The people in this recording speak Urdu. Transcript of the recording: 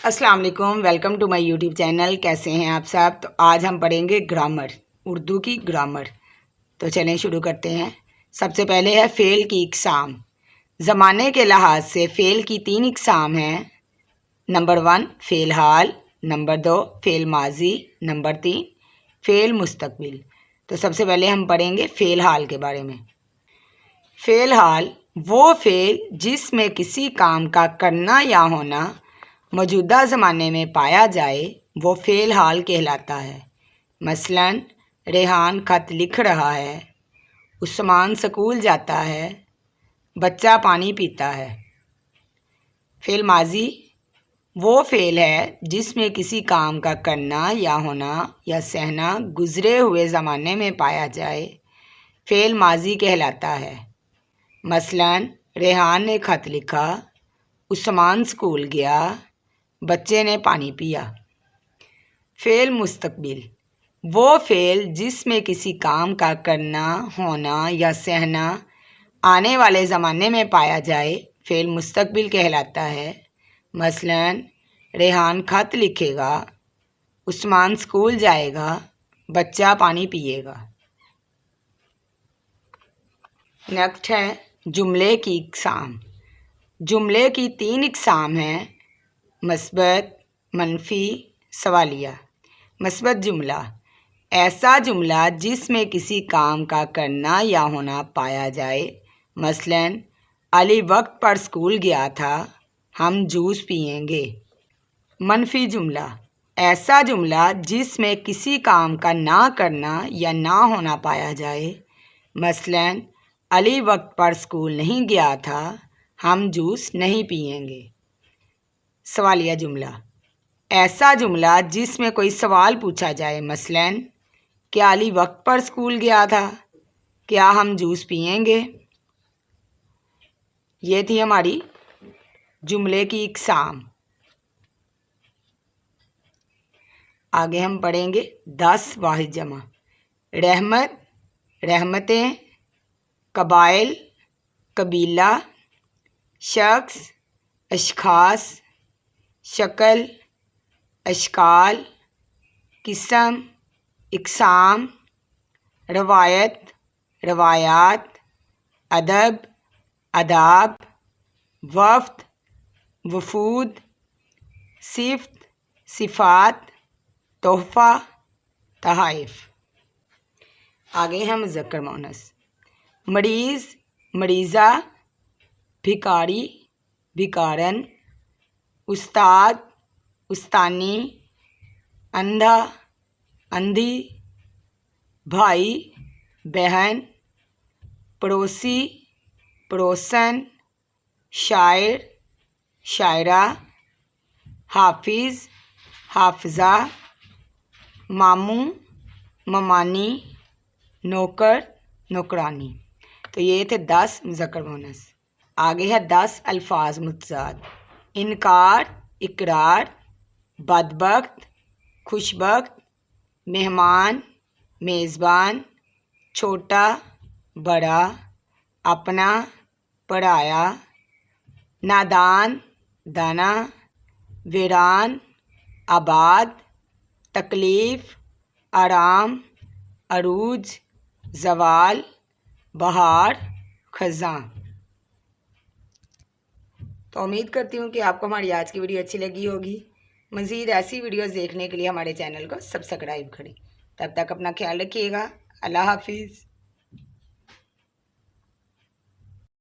السلام علیکم، welcome to my YouTube channel. کیسے ہیں آپ سب؟ تو آج ہم پڑھیں گے گرامر، اردو کی گرامر۔ تو چلیں شروع کرتے ہیں۔ سب سے پہلے ہے فعل کی اقسام۔ زمانے کے لحاظ سے فعل کی 3 اقسام ہیں۔ نمبر 1 فعل حال، نمبر 2 فعل ماضی، نمبر 3 فعل مستقبل۔ تو سب سے پہلے ہم پڑھیں گے فعل حال کے بارے میں۔ فعل حال وہ فعل جس میں کسی کام کا کرنا یا ہونا موجودہ زمانے میں پایا جائے وہ فعل حال کہلاتا ہے۔ مثلاً ریحان خط لکھ رہا ہے، عثمان سکول جاتا ہے، بچہ پانی پیتا ہے۔ فعل ماضی وہ فعل ہے جس میں کسی کام کا کرنا یا ہونا یا سہنا گزرے ہوئے زمانے میں پایا جائے، فعل ماضی کہلاتا ہے۔ مثلاً ریحان نے خط لکھا، عثمان سکول گیا، بچے نے پانی پیا۔ فعل مستقبل وہ فعل جس میں کسی کام کا کرنا، ہونا یا سہنا آنے والے زمانے میں پایا جائے، فعل مستقبل کہلاتا ہے۔ مثلاً ریحان خط لکھے گا، عثمان سکول جائے گا، بچہ پانی پیے گا۔ نیکسٹ ہے جملے کی اقسام۔ جملے کی 3 اقسام ہیں: مثبت، منفی، سوالیہ۔ مثبت جملہ ایسا جملہ جس میں کسی کام کا کرنا یا ہونا پایا جائے۔ مثلاً علی وقت پر اسکول گیا تھا، ہم جوس پئیں گے۔ منفی جملہ ایسا جملہ جس میں کسی کام کا نہ کرنا یا نہ ہونا پایا جائے۔ مثلاً علی وقت پر اسکول نہیں گیا تھا، ہم جوس نہیں پئیں گے۔ سوالیہ جملہ ایسا جملہ جس میں کوئی سوال پوچھا جائے۔ مثلاً کیا علی وقت پر اسکول گیا تھا؟ کیا ہم جوس پئیں گے؟ یہ تھی ہماری جملے کی اقسام۔ آگے ہم پڑھیں گے 10 واحد جمع۔ رحمت، رحمتیں، قبائل، قبیلہ، شخص، اشخاص، شکل، اشکال، قسم، اقسام، روایت، روایات، ادب، آداب، وفد، وفود، صفت، صفات، تحفہ، تحائف۔ آگے ہیں مذکر مؤنث۔ مریض، مریضہ، بھکاری، بھکارن، استاد، استانی، اندھا، اندھی، بھائی، بہن، پڑوسی، پڑوسن، شاعر، شاعرہ، حافظ، حافظہ، ماموں، ممانی، نوکر، نوکرانی۔ تو یہ تھے 10 مذکر مؤنث۔ آگے ہے 10 الفاظ متضاد۔ انکار، اقرار، بدبخت، خوشبخت، مہمان، میزبان، چھوٹا، بڑا، اپنا، پرایا، نادان، دانا، ویران، آباد، تکلیف، آرام، عروج، زوال، بہار، خزاں۔ تو امید کرتی ہوں کہ آپ کو ہماری آج کی ویڈیو اچھی لگی ہوگی۔ مزید ایسی ویڈیوز دیکھنے کے لیے ہمارے چینل کو سبسکرائب کریں۔ تب تک اپنا خیال رکھیے گا۔ اللہ حافظ۔